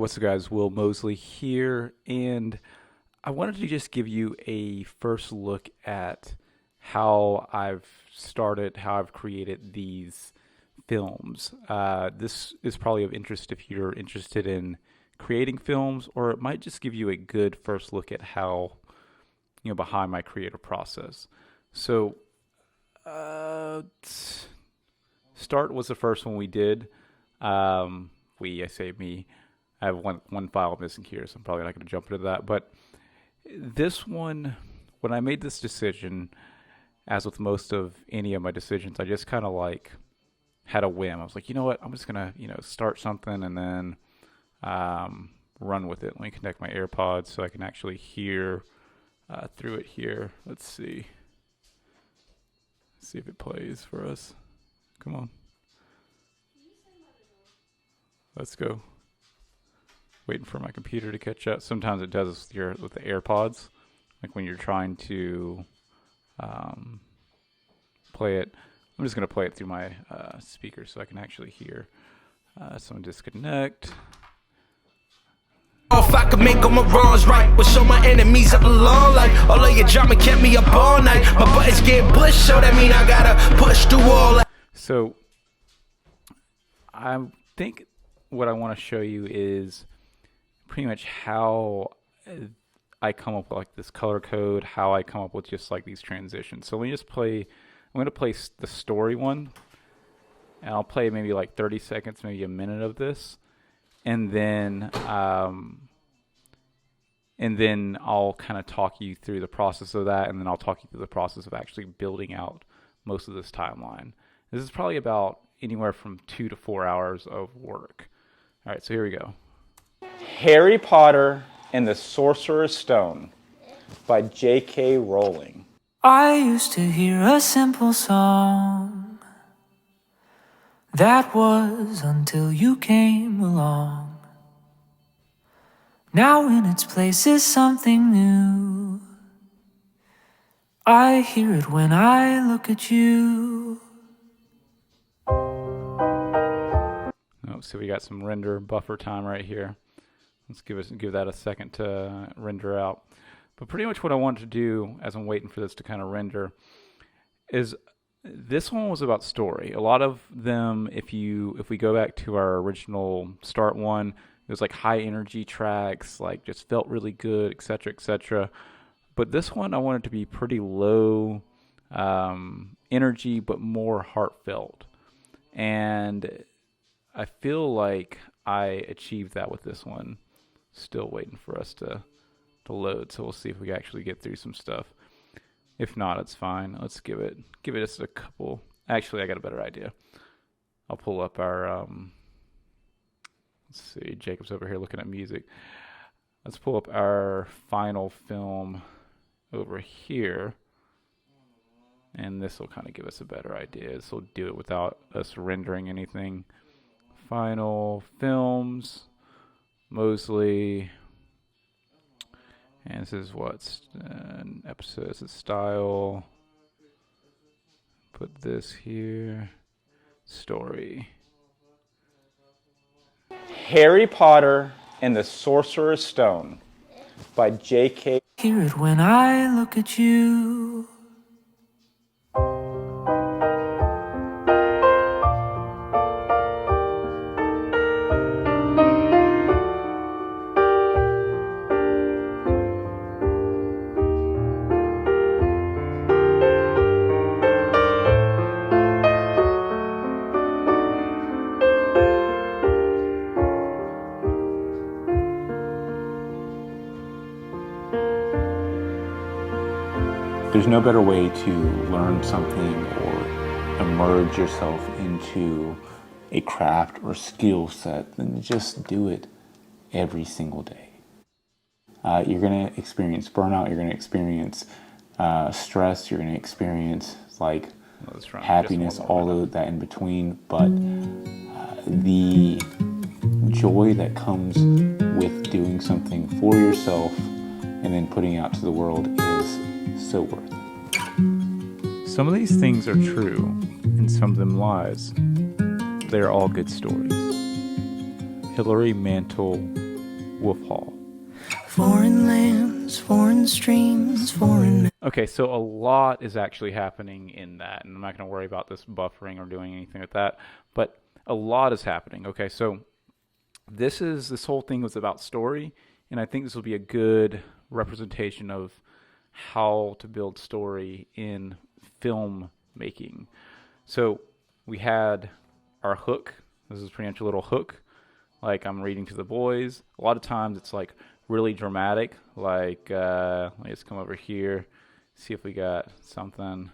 What's up, guys? Will Mosley here, and I wanted to just give you a first look at how I've started, how I've created these films. This is probably of interest if you're interested in creating films, or it might just give you a good first look at how, behind my creative process. So, Start was the first one we did. I say me. I have one file missing here, so I'm probably not going to jump into that. But this one, when I made this decision, as with most of any of my decisions, I just kind of like had a whim. I was like, you know what? I'm just gonna start something and then run with it. Let me connect my AirPods so I can actually hear through it here. Let's see. See if it plays for us. Come on. Let's go. Waiting for my computer to catch up. Sometimes it does this with the AirPods, like when you're trying to play it. I'm just going to play it through my speaker so I can actually hear. Someone disconnect. If I could make all my wrongs right, would show my enemies up a long life. All of your drama kept me up all night. My buttons get pushed, so that mean I gotta push through all that. So I think what I want to show you is pretty much how I come up with like this color code, how I come up with just like these transitions. So let me just play. I'm going to play the story one, and I'll play maybe like 30 seconds, maybe a minute of this, and then I'll kind of talk you through the process of that, and then I'll talk you through the process of actually building out most of this timeline. This is probably about anywhere from 2 to 4 hours of work. All right, so here we go. Harry Potter and the Sorcerer's Stone by J.K. Rowling. I used to hear a simple song. That was until you came along. Now in its place is something new. I hear it when I look at you. Oh, so we got some render buffer time right here. Let's give that a second to render out. But pretty much what I wanted to do as I'm waiting for this to kind of render is this one was about story. A lot of them, if we go back to our original start one, it was like high energy tracks, like just felt really good, etc., etc. But this one I wanted to be pretty low energy, but more heartfelt. And I feel like I achieved that with this one. Still waiting for us to load, so we'll see if we can actually get through some stuff. If not, it's fine. Let's give it just a couple. Actually, I got a better idea. I'll pull up our let's see, Jacob's over here looking at music. Let's pull up our final film over here, and this will kind of give us a better idea. This will do it without us rendering anything. Final films, Mosley, and this is what's an episode. This is style. Put this here. Story. Harry Potter and the Sorcerer's Stone by J.K. Hear it when I look at you. There's no better way to learn something or immerse yourself into a craft or skill set than to just do it every single day. You're going to experience burnout, you're going to experience stress, you're going to experience happiness, all of that in between, but the joy that comes with doing something for yourself and then putting it out to the world is so worth it. Some of these things are true, and some of them lies. They're all good stories. Hilary Mantel Wolf Hall. Foreign lands, foreign streams, foreign men. Okay, so a lot is actually happening in that, and I'm not going to worry about this buffering or doing anything with that, but a lot is happening. Okay, so this whole thing was about story, and I think this will be a good representation of how to build story in film making. So we had our hook. This is pretty much a little hook, like I'm reading to the boys. A lot of times it's like really dramatic, like let's come over here, see if we got something.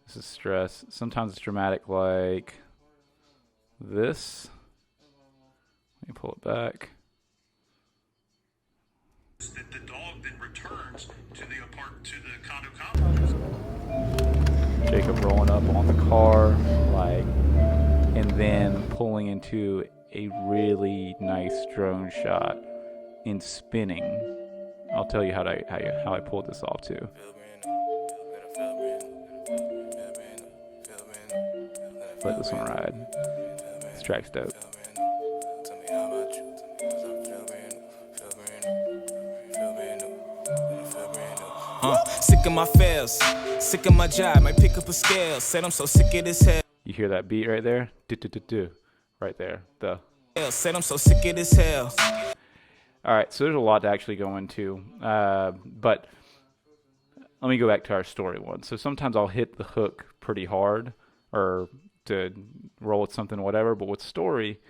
This is stress. Sometimes it's dramatic like this. Let me pull it back. That the dog then returns to the condo complex. Jacob rolling up on the car, like, and then pulling into a really nice drone shot in spinning. I'll tell you how I pulled this off too. Let this one ride. This track's dope. Sick of my fails, sick of my job, might pick up a scale. Said I'm so sick of this hell. You hear that beat right there? Do. Right there. Said I'm so sick of this hell. All right, so there's a lot to actually go into, but let me go back to our story one. So sometimes I'll hit the hook pretty hard or to roll with something, whatever, but with story,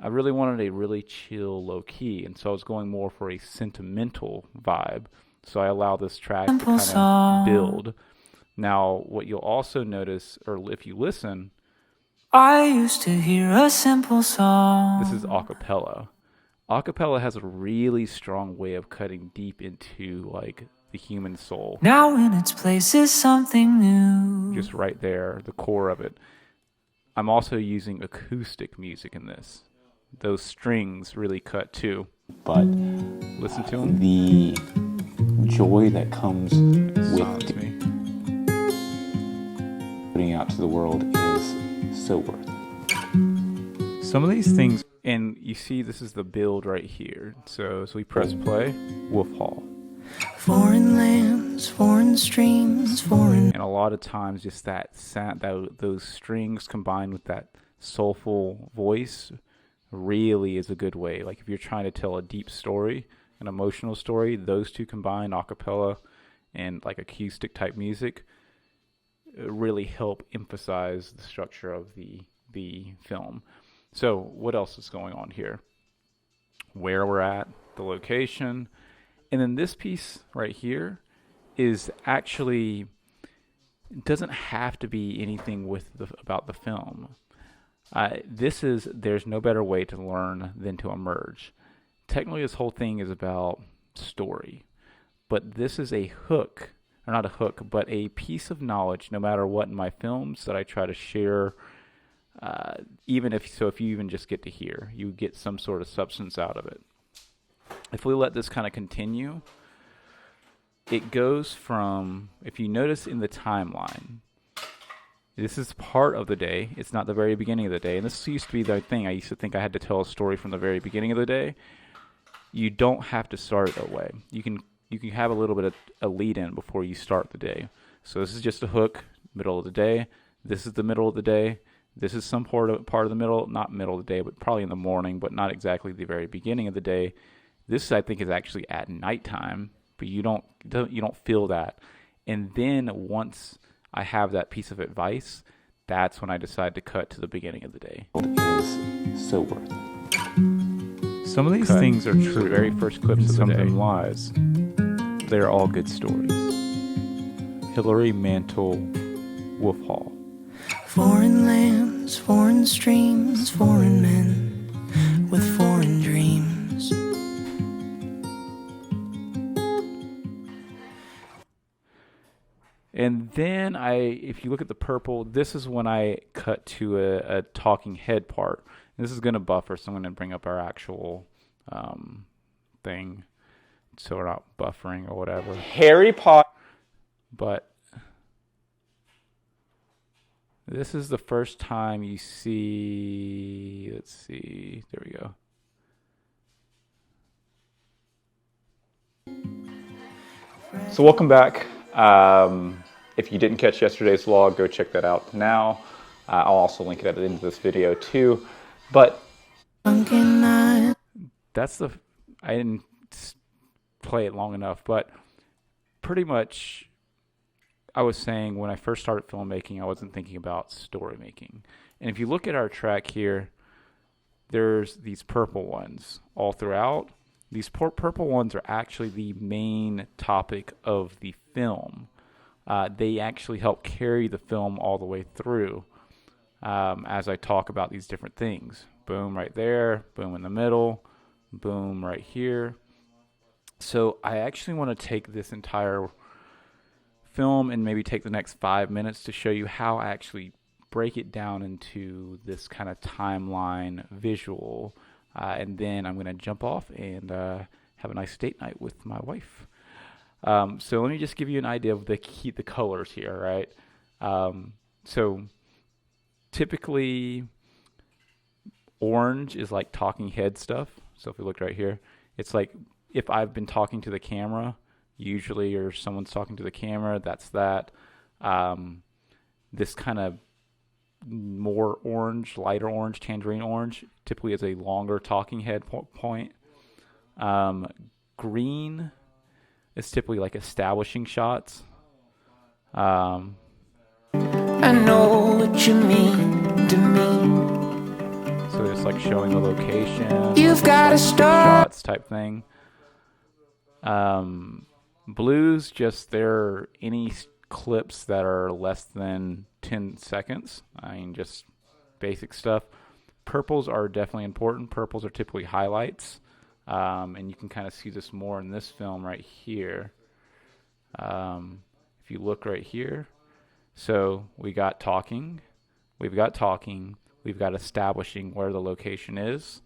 I really wanted a really chill, low key, and so I was going more for a sentimental vibe. So I allow this track to kind of build. Now, what you'll also notice, or if you listen, I used to hear a simple song. this is acapella. Acapella has a really strong way of cutting deep into like the human soul. Now in its place is something new. Just right there, the core of it. I'm also using acoustic music in this. Those strings really cut too. But Listen to them. the joy that comes Silence with me. putting out to the world is so worth it. Some of these things, and you see this is the build right here. So we press play, Wolf Hall. Foreign lands, foreign streams, foreign. And a lot of times just that sound, those strings combined with that soulful voice really is a good way. Like if you're trying to tell a deep story, an emotional story, those two combined, acapella and like acoustic type music, really help emphasize the structure of the film. So what else is going on here? Where we're at, the location, and then this piece right here is actually doesn't have to be anything about the film. There's no better way to learn than to emerge. Technically, this whole thing is about story, but this is a hook, or not a hook, but a piece of knowledge, no matter what in my films that I try to share. Even if you even just get to hear, you get some sort of substance out of it. If we let this kind of continue, it goes from, if you notice in the timeline, this is part of the day. It's not the very beginning of the day. And this used to be the thing. I used to think I had to tell a story from the very beginning of the day. You don't have to start it that way. You can have a little bit of a lead in before you start the day. So this is just a hook, middle of the day. This is the middle of the day. This is some part of the middle, not middle of the day, but probably in the morning, but not exactly the very beginning of the day. This, I think, is actually at nighttime, but you don't feel that. And then once I have that piece of advice, that's when I decide to cut to the beginning of the day. Is so worth it. Some of these things are true. The very first clips of the day. Some of them lies. They're all good stories. Hilary Mantel, Wolf Hall. Foreign lands, foreign streams, foreign men with foreign dreams. And then if you look at the purple, this is when I cut to a talking head part. This is going to buffer, so I'm going to bring up our actual thing so we're not buffering or whatever. Harry Potter. But this is the first time you see, let's see, there we go. So welcome back. If you didn't catch yesterday's vlog, go check that out now. I'll also link it at the end of this video too. But that's I didn't play it long enough, but pretty much I was saying when I first started filmmaking, I wasn't thinking about story making. And if you look at our track here, there's these purple ones all throughout. These purple ones are actually the main topic of the film. They actually help carry the film all the way through as I talk about these different things. Boom right there, boom in the middle, boom right here. So I actually want to take this entire film and maybe take the next 5 minutes to show you how I actually break it down into this kind of timeline visual. And then I'm going to jump off and have a nice date night with my wife. So let me just give you an idea of the colors here, right? So typically orange is like talking head stuff. So if we look right here, it's like if I've been talking to the camera, usually, or someone's talking to the camera, that's that. This kind of more orange, lighter orange, tangerine orange, typically is a longer talking head point. Green is typically like establishing shots. I know what you mean to me. So just like showing the location. You've got to start. Shots type thing. Blues, just they're any clips that are less than 10 seconds. I mean, just basic stuff. Purples are definitely important. Purples are typically highlights. And you can kind of see this more in this film right here. If you look right here. So we've got talking, we've got establishing where the location is.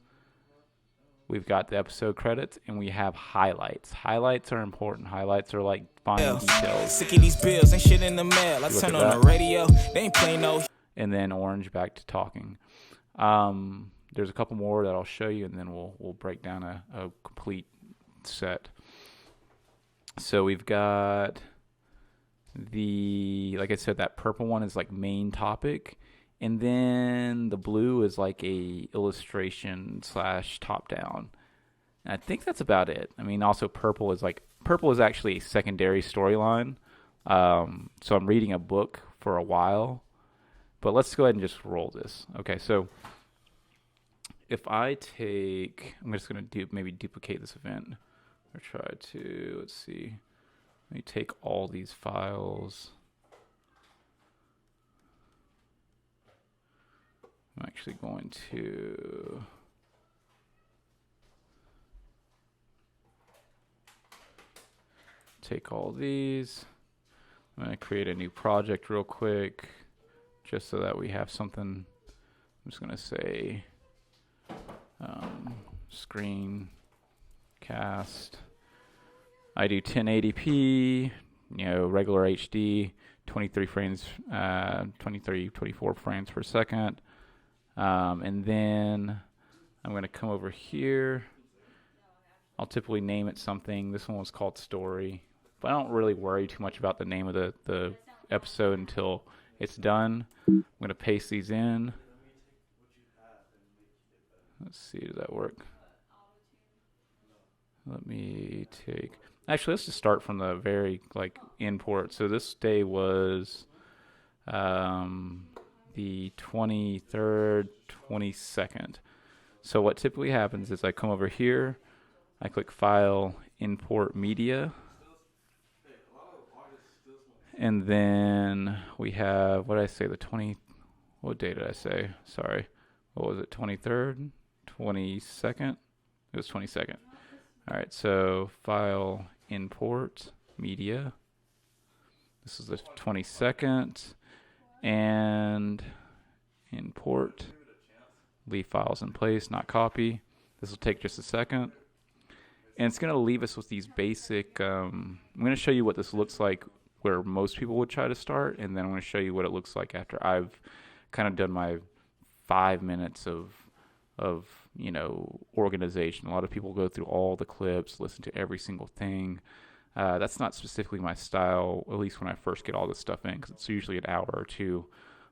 We've got the episode credits, and we have highlights. Highlights are important. Highlights are like fine details. Sick of these bills and shit in the mail. I turn on the radio, they ain't playing no. And then orange back to talking. There's a couple more that I'll show you, and then we'll break down a complete set. So we've got like I said, that purple one is like main topic. And then the blue is like a illustration / top down. And I think that's about it. I mean, also purple is actually a secondary storyline. So I'm reading a book for a while, but let's go ahead and just roll this. Okay. So if I'm just going to maybe duplicate this event or try to, let's see. Let me take all these files. I'm actually going to take all these. I'm going to create a new project real quick just so that we have something. I'm just going to say screencast. I do 1080p, regular HD, 24 frames per second. And then I'm going to come over here. I'll typically name it something. This one was called Story. But I don't really worry too much about the name of the episode until it's done. I'm going to paste these in. Let's see, does that work? Actually, let's just start from the very import. So this day was the 23rd, 22nd. So what typically happens is I come over here, I click File, Import Media, and then we have, what day did I say? Sorry. What was it, 23rd, 22nd? It was 22nd. All right, so File, Import Media. This is the 22nd. And import, leave files in place, not copy. This will take just a second. And it's going to leave us with these basic, I'm going to show you what this looks like where most people would try to start, and then I'm going to show you what it looks like after I've kind of done my 5 minutes of organization. A lot of people go through all the clips, listen to every single thing. That's not specifically my style, at least when I first get all this stuff in, because it's usually an hour or two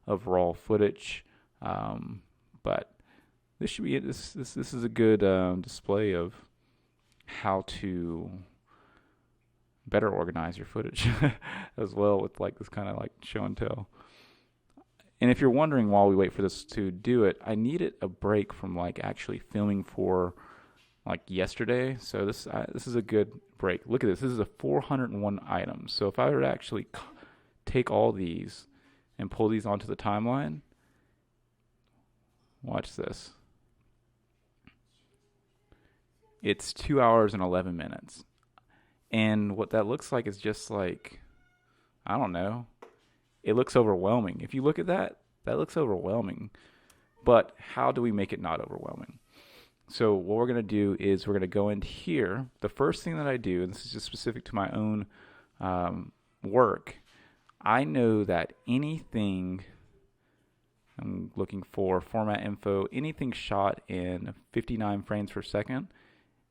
of raw footage. But this should be it. This is a good display of how to better organize your footage as well, with like this kind of like show and tell. And if you're wondering while we wait for this to do it, I needed a break from like actually filming for like yesterday. So this is a good break. Look at this. This is a 401 items. So if I were to actually take all these and pull these onto the timeline, watch this. It's 2 hours and 11 minutes. And what that looks like is just like, I don't know. It looks overwhelming. If you look at that, that looks overwhelming. But how do we make it not overwhelming? So what we're going to do is we're going to go into here. The first thing that I do, and this is just specific to my own work, I know that anything, I'm looking for format info, anything shot in 59 frames per second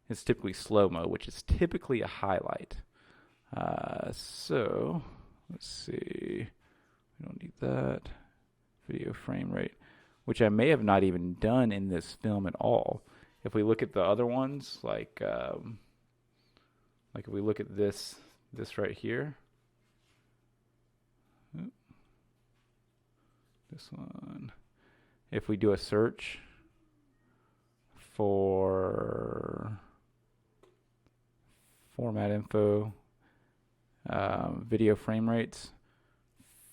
is typically slow-mo, which is typically a highlight. So let's see. We don't need that. Video frame rate, which I may have not even done in this film at all. If we look at the other ones, like if we look at this right here, this one, if we do a search for format info, video frame rates,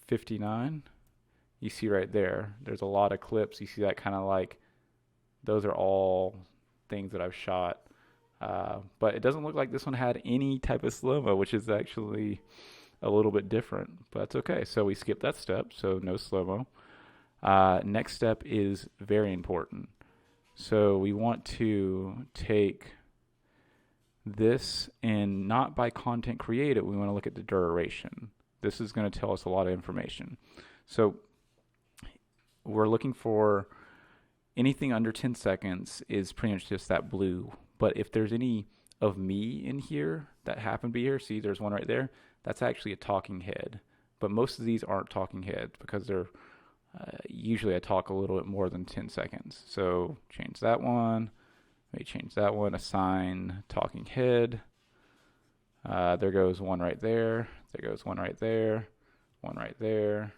59, you see right there, there's a lot of clips. You see that kind of like, those are all things that I've shot. But it doesn't look like this one had any type of slow-mo, which is actually a little bit different, but that's okay. So we skip that step, so no slow-mo. Next step is very important. So we want to take this, and not by content created, we want to look at the duration. This is going to tell us a lot of information. So we're looking for anything under 10 seconds is pretty much just that blue. But if there's any of me in here that happen to be here, see there's one right there, that's actually a talking head. But most of these aren't talking heads because they're usually I talk a little bit more than 10 seconds. So change that one. Maybe change that one. Assign talking head. There goes one right there. There goes one right there. One right there.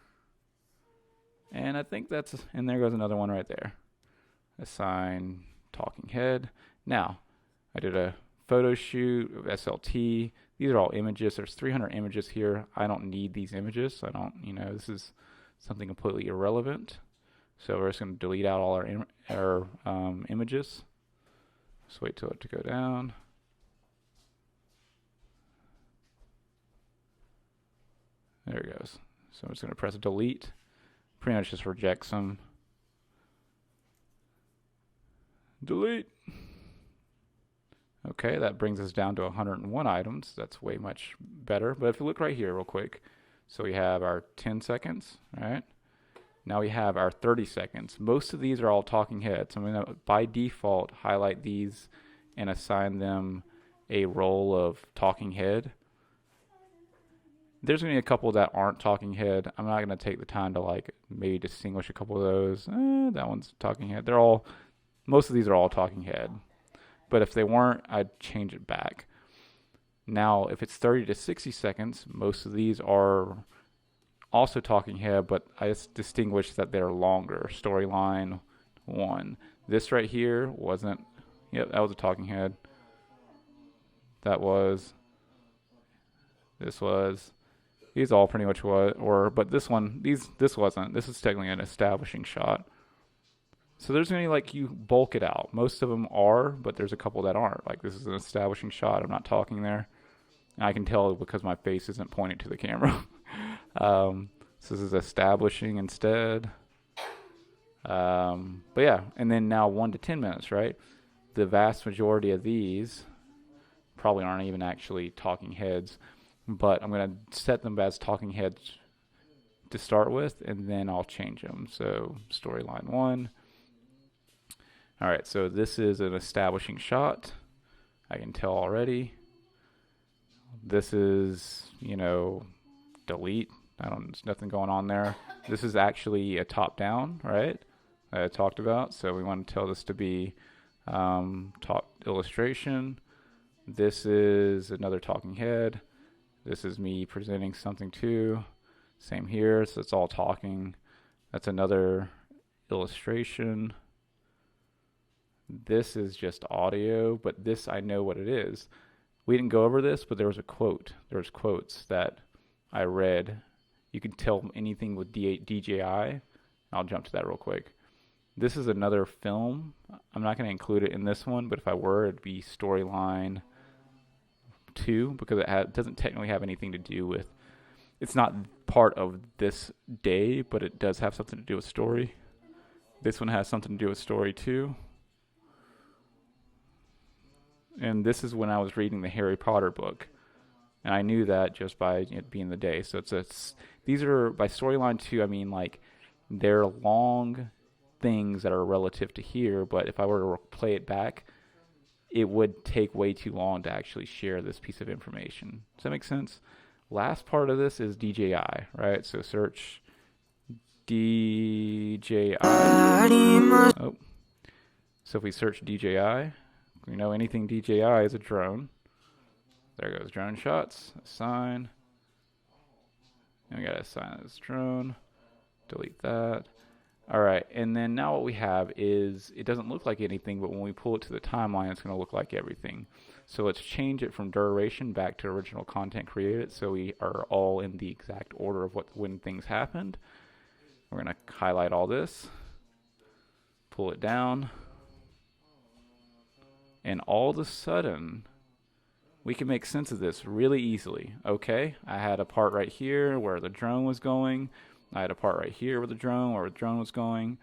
And I think that's, and there goes another one right there. Assign talking head. Now, I did a photo shoot, SLT. These are all images. There's 300 images here. I don't need these images. I don't, this is something completely irrelevant. So we're just going to delete out all our images. Just wait till it to go down. There it goes. So I'm just going to press delete. Pretty much just reject some. Delete. Okay, that brings us down to 101 items. That's way much better. But if you look right here real quick, so we have our 10 seconds, right? Now we have our 30 seconds. Most of these are all talking heads. I'm going to, by default, highlight these and assign them a role of talking head. There's going to be a couple that aren't talking head. I'm not going to take the time to like maybe distinguish a couple of those. That one's talking head. Most of these are all talking head. But if they weren't, I'd change it back. Now, if it's 30 to 60 seconds, most of these are also talking head, but I just distinguish that they're longer. Storyline 1. This right here wasn't, yep, that was a talking head. That was, this was, these all pretty much were, but this one, this wasn't. This is technically an establishing shot. So there's going to be like, you bulk it out. Most of them are, but there's a couple that aren't. Like this is an establishing shot. I'm not talking there. And I can tell because my face isn't pointing to the camera. So this is establishing instead. But yeah, and then now 1 to 10 minutes, right? The vast majority of these probably aren't even actually talking heads, but I'm going to set them as talking heads to start with, and then I'll change them. So storyline 1. All right, so this is an establishing shot. I can tell already. This is, delete. There's nothing going on there. This is actually a top down, right? I talked about. So we want to tell this to be top illustration. This is another talking head. This is me presenting something too. Same here. So it's all talking. That's another illustration. This is just audio, but this I know what it is. We didn't go over this, but there was a quote. There was quotes that I read. You can tell anything with DJI. I'll jump to that real quick. This is another film. I'm not going to include it in this one, but if I were, it'd be Storyline 2, because it doesn't technically have anything to do with... It's not part of this day, but it does have something to do with story. This one has something to do with story too. And this is when I was reading the Harry Potter book. And I knew that just by it being the day. So these are, by Storyline 2, I mean, like, they're long things that are relative to here, but if I were to play it back, it would take way too long to actually share this piece of information. Does that make sense? Last part of this is DJI, right? So search DJI. Oh. So if we search DJI, anything DJI is a drone. There goes drone shots. Assign. And we got to assign this drone. Delete that. All right, and then now what we have is, it doesn't look like anything, but when we pull it to the timeline, it's going to look like everything. So let's change it from duration back to original content created, so we are all in the exact order of when things happened. We're going to highlight all this, pull it down, and all of a sudden, we can make sense of this really easily. Okay, I had a part right here where the drone was going. I had a part right here with the drone where the drone was going.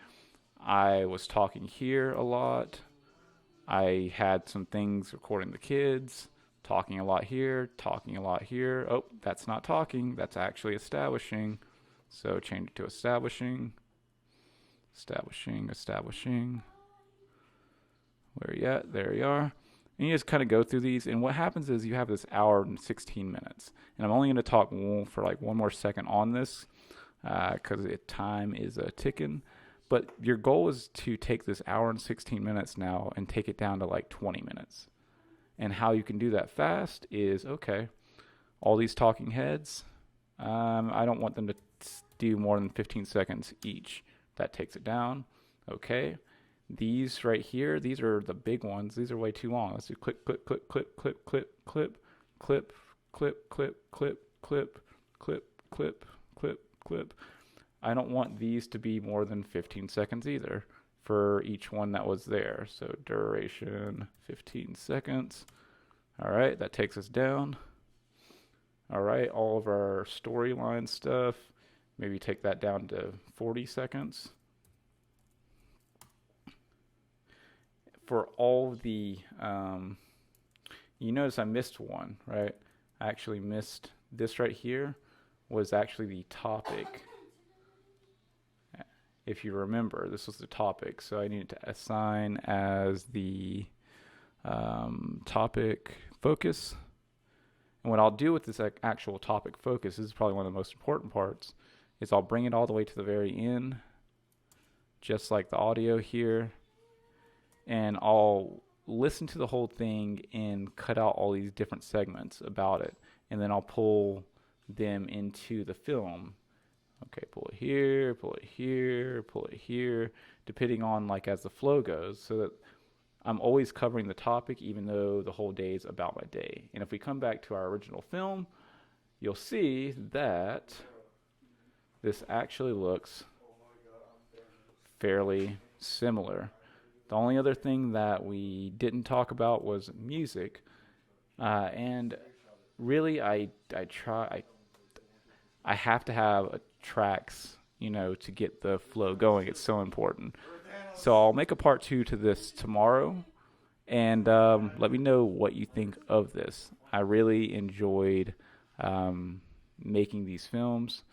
I was talking here a lot. I had some things recording the kids, talking a lot here, talking a lot here. Oh, that's not talking. That's actually establishing. So change it to establishing. Establishing. Where are you at? There you are. And you just kind of go through these. And what happens is you have this hour and 16 minutes. And I'm only going to talk for like one more second on this, because time is ticking. But your goal is to take this hour and 16 minutes now and take it down to like 20 minutes. And how you can do that fast is, okay, all these talking heads, I don't want them to do more than 15 seconds each. That takes it down. Okay. These right here, these are the big ones. These are way too long. Let's do clip, clip, clip, clip, clip, clip, clip, clip, clip, clip, clip, clip, clip, clip, clip, clip. I don't want these to be more than 15 seconds either for each one that was there. So duration 15 seconds. All right, that takes us down. All right, all of our storyline stuff, maybe take that down to 40 seconds. For all the, you notice I missed one, right? I actually missed this right here was actually the topic. If you remember, this was the topic. So I needed to assign as the topic focus. And what I'll do with this actual topic focus, this is probably one of the most important parts, is I'll bring it all the way to the very end, just like the audio here. And I'll listen to the whole thing and cut out all these different segments about it. And then I'll pull them into the film. Okay, pull it here, pull it here, pull it here, depending on like as the flow goes, so that I'm always covering the topic even though the whole day is about my day. And if we come back to our original film, you'll see that this actually looks fairly similar. The only other thing that we didn't talk about was music, and really I have to have tracks, to get the flow going. It's so important. So I'll make a part 2 to this tomorrow, and let me know what you think of this. I really enjoyed making these films.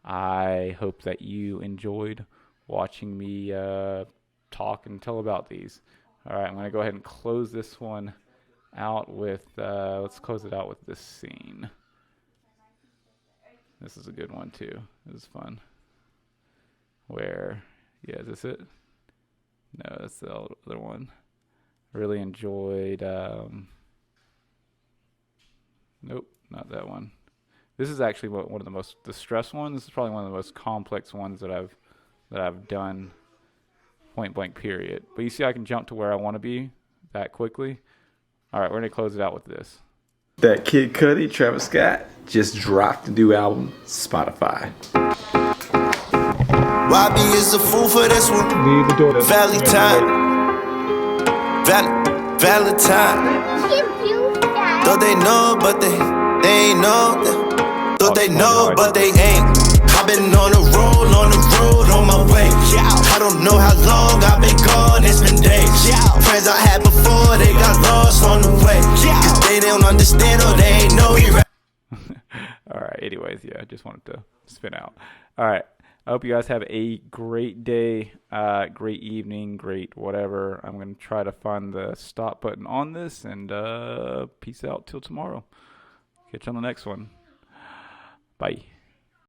I hope that you enjoyed watching me talk and tell about these. All right, I'm going to go ahead and close this one out with, let's close it out with this scene. This is a good one too. This is fun. Where, yeah, is this it? No, that's the other one. Really enjoyed, nope, not that one. This is actually one of the most distressed ones. This is probably one of the most complex ones that I've done, point blank period. But you see I can jump to where I want to be that quickly. All right, we're going to close it out with this. That Kid Cudi, Travis Scott, just dropped a new album, Spotify. YB is a fool for this one. Valentine. Valentine. Though they know, but they ain't know. Though they know, but they ain't. I've been on the road, on my way. I don't know how long I've been gone, it's been days. Friends I had before, they got lost on the way. Cause they don't understand or they ain't know you. All right, anyways, yeah, I just wanted to spin out. All right, I hope you guys have a great day, great evening, great whatever. I'm going to try to find the stop button on this, and peace out till tomorrow. Catch you on the next one. Bye.